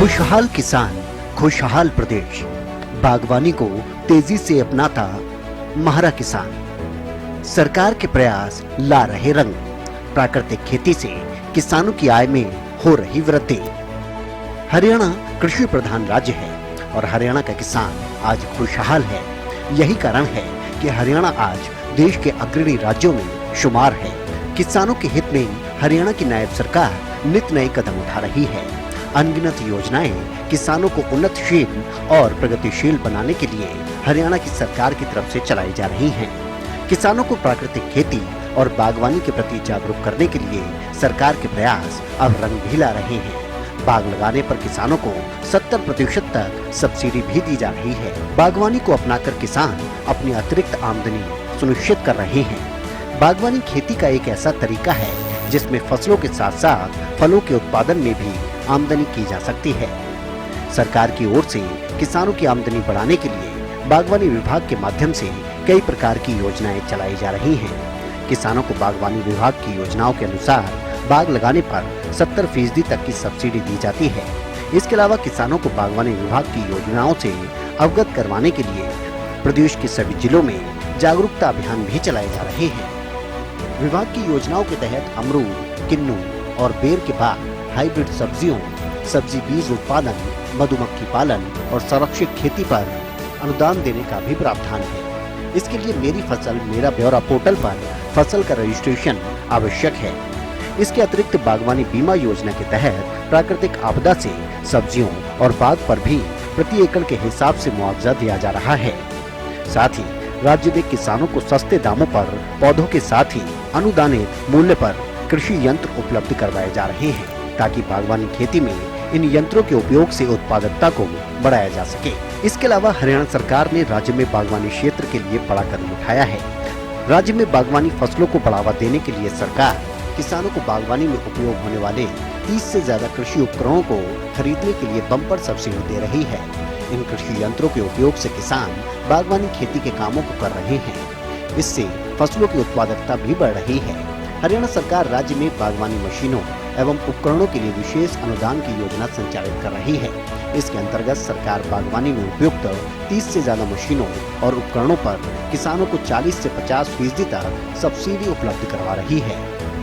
खुशहाल किसान, खुशहाल प्रदेश। बागवानी को तेजी से अपनाता महारा किसान। सरकार के प्रयास ला रहे रंग। प्राकृतिक खेती से किसानों की आय में हो रही वृद्धि। हरियाणा कृषि प्रधान राज्य है और हरियाणा का किसान आज खुशहाल है। यही कारण है कि हरियाणा आज देश के अग्रणी राज्यों में शुमार है। किसानों के हित में हरियाणा की नायब सरकार नित नए कदम उठा रही है। अनगिनत योजनाएं किसानों को उन्नतशील और प्रगतिशील बनाने के लिए हरियाणा की सरकार की तरफ से चलाई जा रही हैं। किसानों को प्राकृतिक खेती और बागवानी के प्रति जागरूक करने के लिए सरकार के प्रयास अब रंग भी ला रहे हैं। बाग लगाने पर किसानों को 70% तक सब्सिडी भी दी जा रही है। बागवानी को अपनाकर किसान अपनी अतिरिक्त आमदनी सुनिश्चित कर रहे हैं। बागवानी खेती का एक ऐसा तरीका है जिसमें फसलों के साथ साथ फलों के उत्पादन में भी आमदनी की जा सकती है। सरकार की ओर से किसानों की आमदनी बढ़ाने के लिए बागवानी विभाग के माध्यम से कई प्रकार की योजनाएं चलाई जा रही हैं। किसानों को बागवानी विभाग की योजनाओं के अनुसार बाग लगाने पर 70% तक की सब्सिडी दी जाती है। इसके अलावा किसानों को बागवानी विभाग की योजनाओं से अवगत करवाने के लिए प्रदेश के सभी जिलों में जागरूकता अभियान भी चलाए जा रहे हैं। विभाग की योजनाओं के तहत अमरूद, किन्नू और बेर के बाद हाइब्रिड सब्जियों, सब्जी बीज उत्पादन, मधुमक्खी पालन और संरक्षित खेती पर अनुदान देने का भी प्रावधान है। इसके लिए मेरी फसल मेरा ब्यौरा पोर्टल पर फसल का रजिस्ट्रेशन आवश्यक है। इसके अतिरिक्त बागवानी बीमा योजना के तहत प्राकृतिक आपदा से सब्जियों और बाग पर भी प्रति एकड़ के हिसाब से मुआवजा दिया जा रहा है। साथ ही राज्य में किसानों को सस्ते दामों पर पौधों के साथ ही अनुदानित मूल्य पर कृषि यंत्र उपलब्ध करवाए जा रहे हैं ताकि बागवानी खेती में इन यंत्रों के उपयोग से उत्पादकता को बढ़ाया जा सके। इसके अलावा हरियाणा सरकार ने राज्य में बागवानी क्षेत्र के लिए बड़ा कदम उठाया है। राज्य में बागवानी फसलों को बढ़ावा देने के लिए सरकार किसानों को बागवानी में उपयोग होने वाले 30 से ज्यादा कृषि उपकरणों को खरीदने के लिए बम्पर सब्सिडी दे रही है। इन कृषि यंत्रों के उपयोग से किसान बागवानी खेती के कामों को कर रहे हैं। इससे फसलों की उत्पादकता भी बढ़ रही है। हरियाणा सरकार राज्य में बागवानी मशीनों एवं उपकरणों के लिए विशेष अनुदान की योजना संचालित कर रही है। इसके अंतर्गत सरकार बागवानी में उपयुक्त 30 से ज्यादा मशीनों और उपकरणों पर किसानों को 40 से 50% तक सब्सिडी उपलब्ध करवा रही है।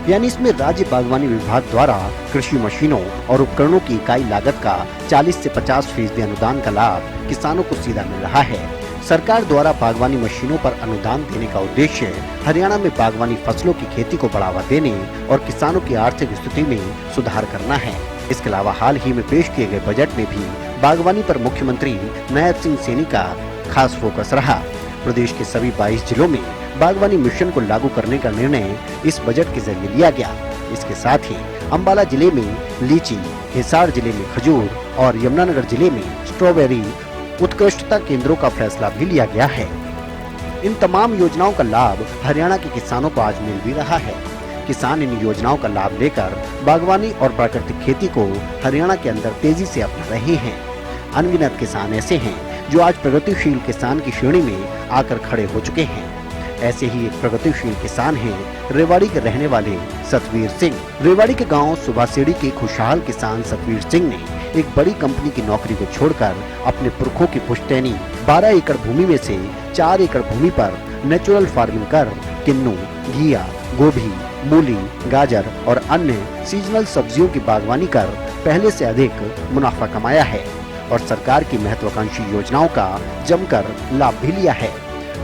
यानी इसमें राज्य बागवानी विभाग द्वारा कृषि मशीनों और उपकरणों की इकाई लागत का 40 से 50% अनुदान का लाभ किसानों को सीधा मिल रहा है। सरकार द्वारा बागवानी मशीनों पर अनुदान देने का उद्देश्य हरियाणा में बागवानी फसलों की खेती को बढ़ावा देने और किसानों की आर्थिक स्थिति में सुधार करना है। इसके अलावा हाल ही में पेश किए गए बजट में भी बागवानी पर मुख्यमंत्री नायब सिंह सैनी का खास फोकस रहा। प्रदेश के सभी 22 जिलों में बागवानी मिशन को लागू करने का निर्णय इस बजट के जरिए लिया गया। इसके साथ ही अम्बाला जिले में लीची, हिसार जिले में खजूर और यमुनानगर जिले में स्ट्रॉबेरी उत्कृष्टता केंद्रों का फैसला भी लिया गया है। इन तमाम योजनाओं का लाभ हरियाणा के किसानों को आज मिल भी रहा है। किसान इन योजनाओं का लाभ लेकर बागवानी और प्राकृतिक खेती को हरियाणा के अंदर तेजी से अपना रहे हैं। अनगिनत किसान ऐसे हैं जो आज प्रगतिशील किसान की श्रेणी में आकर खड़े हो चुके हैं। ऐसे ही एक प्रगतिशील किसान हैं रेवाड़ी के रहने वाले सतवीर सिंह। रेवाड़ी के गांव सुभासेड़ी के खुशहाल किसान सतवीर सिंह ने एक बड़ी कंपनी की नौकरी को छोड़कर अपने पुरखों की पुश्तैनी 12 एकड़ भूमि में से 4 एकड़ भूमि पर नेचुरल फार्मिंग कर किन्नू, घिया, गोभी, मूली, गाजर और अन्य सीजनल सब्जियों की बागवानी कर पहले से अधिक मुनाफा कमाया है और सरकार की महत्वाकांक्षी योजनाओं का जमकर लाभ भी लिया है।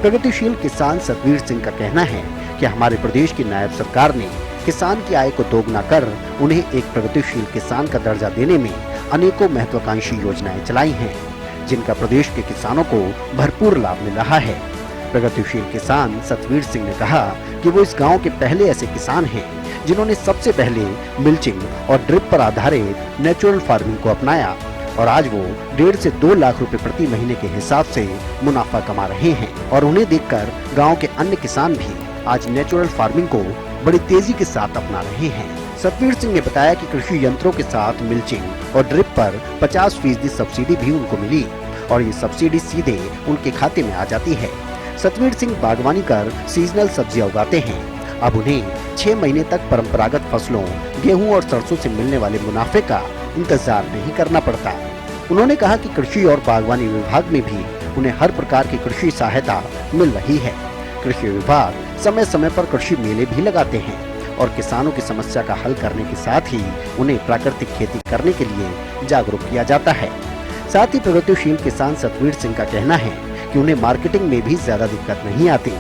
प्रगतिशील किसान सतवीर सिंह का कहना है कि हमारे प्रदेश की नायब सरकार ने किसान की आय को दोगुना कर उन्हें एक प्रगतिशील किसान का दर्जा देने में अनेकों महत्वाकांक्षी योजनाएं चलाई हैं, जिनका प्रदेश के किसानों को भरपूर लाभ मिल रहा है। प्रगतिशील किसान सतवीर सिंह ने कहा कि वो इस गांव के पहले ऐसे किसान हैं जिन्होंने सबसे पहले मिल्चिंग और ड्रिप पर आधारित नेचुरल फार्मिंग को अपनाया और आज वो 1.5 से 2 लाख रुपए प्रति महीने के हिसाब से मुनाफा कमा रहे हैं और उन्हें देखकर गांव के अन्य किसान भी आज नेचुरल फार्मिंग को बड़ी तेजी के साथ अपना रहे हैं। सतवीर सिंह ने बताया कि कृषि यंत्रों के साथ मिल्चिंग और ड्रिप पर 50% सब्सिडी भी उनको मिली और ये सब्सिडी सीधे उनके खाते में आ जाती है। सतवीर सिंह बागवानी कर सीजनल सब्जियां उगाते हैं। अब उन्हें 6 महीने तक परंपरागत फसलों गेहूं और सरसों से मिलने वाले मुनाफे का इंतजार नहीं करना पड़ता। उन्होंने कहा कि कृषि और बागवानी विभाग में भी उन्हें हर प्रकार की कृषि सहायता मिल रही है। कृषि विभाग समय समय पर कृषि मेले भी लगाते हैं और किसानों की समस्या का हल करने के साथ ही उन्हें प्राकृतिक खेती करने के लिए जागरूक किया जाता है। साथ ही प्रगतिशील किसान सतवीर सिंह का कहना है कि उन्हें मार्केटिंग में भी ज्यादा दिक्कत नहीं आती,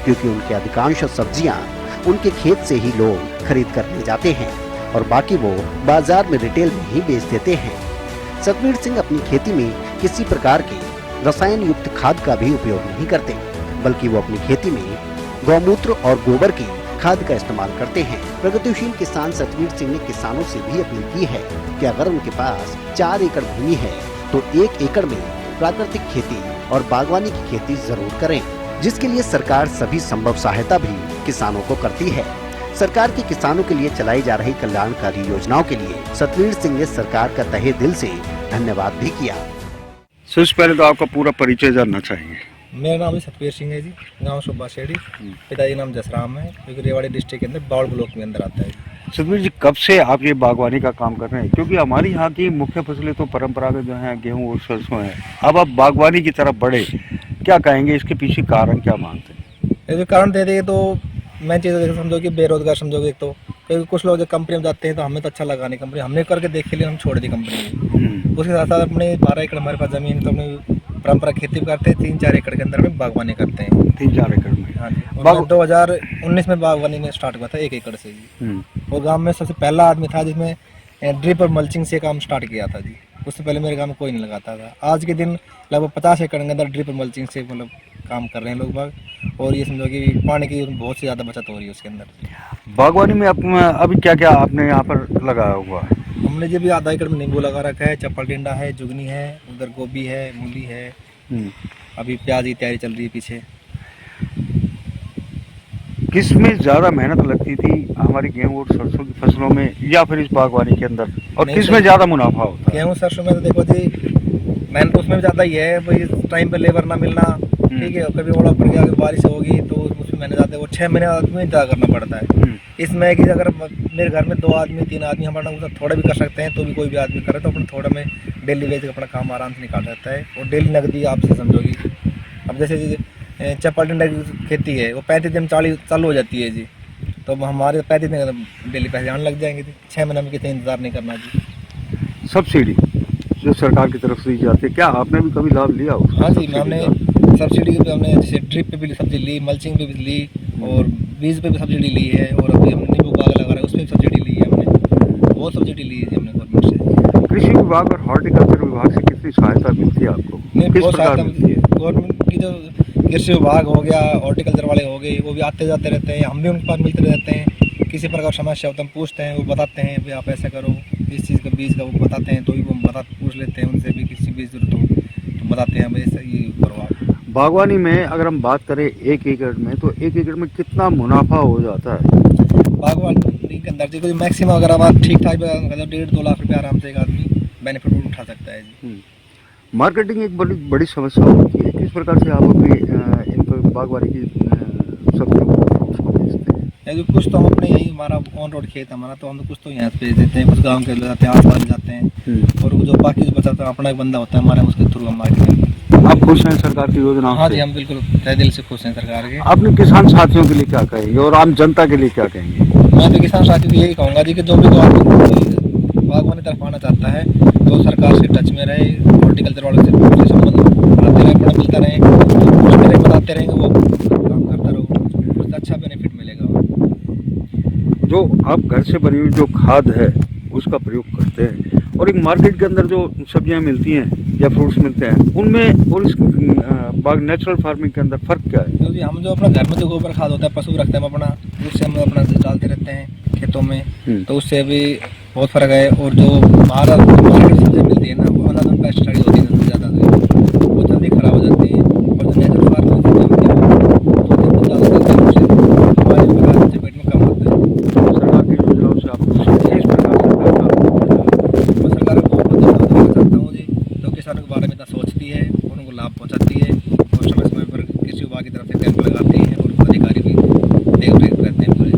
क्योंकि उनकी अधिकांश सब्जियां उनके खेत से ही लोग खरीद कर ले जाते हैं और बाकी वो बाजार में रिटेल में ही बेच देते हैं। सतवीर सिंह अपनी खेती में किसी प्रकार की रसायन युक्त खाद का भी उपयोग नहीं करते, बल्कि वो अपनी खेती में गौमूत्र और गोबर की खाद का इस्तेमाल करते हैं। प्रगतिशील किसान सतवीर सिंह ने किसानों से भी अपील की है कि अगर उनके पास 4 एकड़ भूमि है तो 1 एकड़ में प्राकृतिक खेती और बागवानी की खेती जरूर करें, जिसके लिए सरकार सभी संभव सहायता भी किसानों को करती है। सरकार की किसानों के लिए चलाई जा रही कल्याणकारी योजनाओं के लिए सतवीर सिंह ने सरकार का तहे दिल से धन्यवाद भी किया। सबसे पहले तो आपका पूरा परिचय जानना चाहिए। मेरा नाम सतवीर सिंह है जी, गांव सुब्बा शेड़ी, पिताजी नाम जसराम है, जो कि रेवाड़ी डिस्ट्रिक्ट के अंदर बावड़ ब्लॉक में अंदर आता है। सतवीर जी, कब से आप ये बागवानी का काम कर रहे हैं? क्योंकि हमारी यहाँ की मुख्य फसलें तो परंपरागत जो हैं गेहूँ और सरसों है, अब आप बागवानी की तरफ बढ़े, क्या कहेंगे? इसके पीछे कारण क्या मानते हैं? ये कारण दे देंगे तो मैं चीज़ समझो कि बेरोजगार समझोगे। एक तो क्योंकि कुछ लोग जब कंपनी में जाते हैं तो हमें तो अच्छा लगा नहीं कंपनी, हमने करके देख लिया, हम छोड़ दी कंपनी। उसके साथ साथ अपने 12 एकड़ हमारे पास जमीन, तो अपनी परंपरा खेती भी करते हैं। 3-4 एकड़ के अंदर में बागवानी करते हैं। 3-4 एकड़ में? हाँ जी। 2019 में बागवानी में स्टार्ट हुआ था 1 एकड़ से जी। और गाँव में सबसे पहला आदमी था जिसमें ड्रिप और मल्चिंग से काम स्टार्ट किया था जी। उससे पहले मेरे गाँव में कोई नहीं लगाता था। आज के दिन लगभग 50 एकड़ के अंदर ड्रिप और मल्चिंग से मतलब काम कर रहे हैं लोग बाग, और ये समझो कि पानी की बहुत से ज़्यादा बचत हो रही है उसके अंदर। बागवानी में अभी क्या क्या आपने यहाँ पर लगाया हुआ है? हमने जो भी आधा एकड़ में नींबू लगा रखा है, चप्पल टिंडा है, जुगनी है, उधर गोभी है, मूली है, अभी प्याज की तैयारी चल रही है पीछे। किसमें ज़्यादा मेहनत लगती थी, हमारी गेहूँ और सरसों की फसलों में या फिर इस बागवानी के अंदर, और किसमें ज़्यादा मुनाफा होता है? गेहूँ सरसों में तो देखो जी मेहनत उसमें भी ज़्यादा ही है भाई, टाइम पर लेबर ना मिलना, ठीक है। कभी ओला पड़ गया, बारिश होगी तो उसमें मेहनत ज़्यादा है, वो 6 महीने आदमी इंतजार करना पड़ता है। इसमें कि अगर मेरे घर में 2 आदमी 3 आदमी हमारा थोड़ा भी कर सकते हैं, तो भी कोई भी आदमी करे तो अपना थोड़ा में डेली वेज अपना काम आराम से निकाल सकता है। और डेली नकदी आपसे समझोगी। अब जैसे चप्पल टिंडा की खेती है, वो 35 दिन 40 चालू हो जाती है जी, तो हमारे 35 दिन डेली पैसे आने लग जाएंगे जी। 6 महीने में कितने इंतजार नहीं करना जी। सब्सिडी जो सरकार की तरफ से दी जाती है, क्या आपने भी कभी लाभ लिया उसका? हाँ जी, हमने सब्सिडी पे हमने जैसे ड्रिप पे भी सब्सिडी ली, मल्चिंग पे भी ली, और बीज पे भी सब्सिडी ली है, और अभी हमने नींबू बाग लगा रहा है उस पर भी सब्सिडी ली है हमने। बहुत सब्सिडी ली है हमने गवर्नमेंट से। कृषि विभाग और हॉर्टिकल्चर विभाग से कितनी सहायता मिलती है आपको? किस प्रकार मिलती है? गवर्नमेंट की जो कृषि विभाग हो गया, हॉर्टिकल्चर वाले हो गए, वो भी आते जाते रहते हैं, हम भी उनके पास मिलते रहते हैं। किसी प्रकार समस्या होता है हम पूछते हैं, वो बताते हैं भाई आप ऐसा करो, इस चीज़ का बीज का वो बताते हैं, तो भी वो पूछ लेते हैं उनसे भी, किसी बीज जरूरत हो तो बताते हैं भाई ऐसा ये करो आप। बागवानी में अगर हम बात करें 1 एकड़ में, तो 1 एकड़ में कितना मुनाफा हो जाता है? बागवानी के अंदर देखो मैक्सिमम अगर आप ठीक ठाक 1.5-2 लाख रुपये आराम से एक आदमी बेनिफिट उठा सकता है जी। मार्केटिंग एक बड़ी समस्या होती है, किस प्रकार से आप अपनी इन बागवानी की सब्जियों को बेचते हैं? जो कुछ तो हम अपने यही हमारा ऑन रोड खेत है हमारा, तो हम तो कुछ तो यहाँ से बेच देते हैं, कुछ गाँव के ले जाते हैं, आस-पास जाते हैं, और जो बाकी जो बचाता है अपना एक बंदा होता है हमारे, उसके थ्रू हम मार्केटिंग। आप खुश हैं सरकार की योजना? हाँ जी, हम बिल्कुल तहे दिल से खुश हैं सरकार के। अपने किसान साथियों के लिए क्या कहेंगे और आम जनता के लिए क्या कहेंगे? मैं तो किसान साथियों को यही कहूँगा जी कि जो भी बागवानी तरफ आना चाहता है तो सरकार से टच में रहे, हॉर्टिकल्चर वालों से संबंध आते रहे, पढ़ा मिलता रहे, पूछते रहे, बताते रहेंगे, वो काम करता रहो, उसका अच्छा बेनिफिट मिलेगा। जो आप घर से बनी हुई जो खाद है उसका प्रयोग करते हैं, और एक मार्केट के अंदर जो सब्जियां मिलती हैं या फ्रूट्स मिलते हैं, उनमें और इस बाग नेचुरल फार्मिंग के अंदर फ़र्क क्या है? क्योंकि हम जो अपना घर में जो गोबर खाद होता है पशु रखते हैं हम अपना, उससे हम अपना डालते रहते हैं खेतों में, तो उससे भी बहुत फ़र्क है। और जो बाहर मार्केट से सब्जियाँ मिलती है ना, वो अनाज पेस्टिसाइड होती है सबसे ज़्यादा, तो वो जल्दी ख़राब हो जाती है। और जो नेचुरल फार्मिंग होती है वो ज़्यादा करते हैं, उससे हमारे प्रकार से पेट में कम आता है। सरकार की योजनाओं से आपको किस प्रकार मैं सरकार को बहुत धन्यवाद देना चाहता हूँ जी, जो किसानों के बारे में इतना सोचती है, उनको लाभ पहुँचाती है, और समय समय पर कृषि विभाग की तरफ से कैंप लगाती है, और अधिकारी भी देख रेख करते हैं पूरे।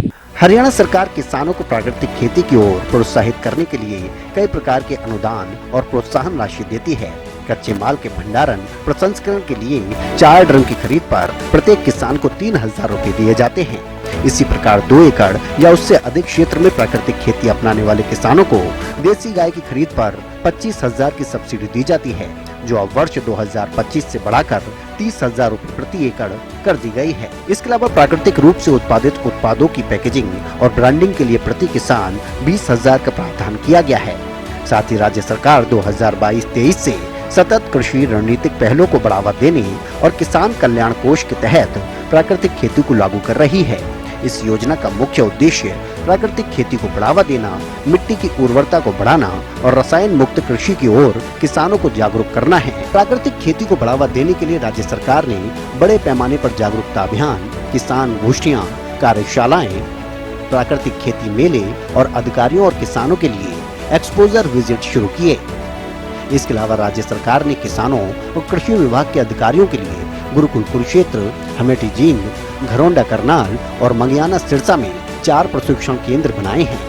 हरियाणा सरकार किसानों को प्राकृतिक खेती की ओर प्रोत्साहित करने के लिए कई प्रकार के अनुदान और प्रोत्साहन राशि देती है। कच्चे माल के भंडारण प्रसंस्करण के लिए 4 ड्रम की खरीद पर प्रत्येक किसान को 3,000 रुपए दिए जाते हैं। इसी प्रकार 2 एकड़ या उससे अधिक क्षेत्र में प्राकृतिक खेती अपनाने वाले किसानों को देसी गाय की खरीद पर 25,000 की सब्सिडी दी जाती है, जो अब वर्ष 2025 से बढ़ाकर 30,000 रुपए प्रति एकड़ कर दी गई है। इसके अलावा प्राकृतिक रूप से उत्पादित उत्पादों की पैकेजिंग और ब्रांडिंग के लिए प्रति किसान 20,000 का प्रावधान किया गया है। साथ ही राज्य सरकार 2022-23 से सतत कृषि रणनीतिक पहलों को बढ़ावा देने और किसान कल्याण कोष के तहत प्राकृतिक खेती को लागू कर रही है। इस योजना का मुख्य उद्देश्य प्राकृतिक खेती को बढ़ावा देना, मिट्टी की उर्वरता को बढ़ाना और रसायन मुक्त कृषि की ओर किसानों को जागरूक करना है। प्राकृतिक खेती को बढ़ावा देने के लिए राज्य सरकार ने बड़े पैमाने पर जागरूकता अभियान, किसान गोष्ठियां, कार्यशालाएं, प्राकृतिक खेती मेले और अधिकारियों और किसानों के लिए एक्सपोजर विजिट शुरू किए। इसके अलावा राज्य सरकार ने किसानों और कृषि विभाग के अधिकारियों के लिए गुरुकुल कुरुक्षेत्र, हमेटी जींद, घरौंडा करनाल और मंगियाना सिरसा में 4 प्रशिक्षण केंद्र बनाए हैं।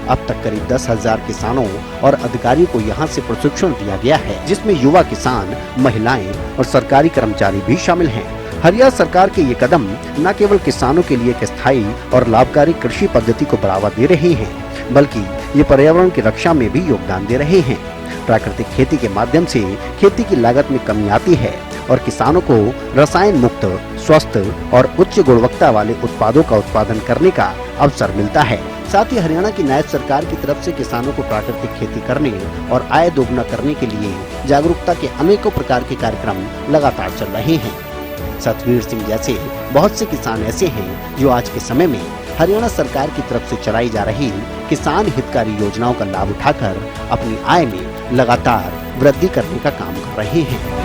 अब तक करीब 10,000 किसानों और अधिकारियों को यहां से प्रशिक्षण दिया गया है, जिसमें युवा किसान, महिलाएं और सरकारी कर्मचारी भी शामिल हैं। हरियाणा सरकार के ये कदम न केवल किसानों के लिए एक स्थायी और लाभकारी कृषि पद्धति को बढ़ावा दे रहे हैं, बल्कि ये पर्यावरण की रक्षा में भी योगदान दे रहे हैं। प्राकृतिक खेती के माध्यम से खेती की लागत में कमी आती है और किसानों को रसायन मुक्त, स्वस्थ और उच्च गुणवत्ता वाले उत्पादों का उत्पादन करने का अवसर मिलता है। साथ ही हरियाणा की नायब सरकार की तरफ से किसानों को प्राकृतिक खेती करने और आय दोगुना करने के लिए जागरूकता के अनेकों प्रकार के कार्यक्रम लगातार चल रहे हैं। सतवीर सिंह जैसे बहुत से किसान ऐसे हैं जो आज के समय में हरियाणा सरकार की तरफ से चलाई जा रही किसान हितकारी योजनाओं का लाभ उठाकर अपनी आय में लगातार वृद्धि करने का काम कर रहे हैं।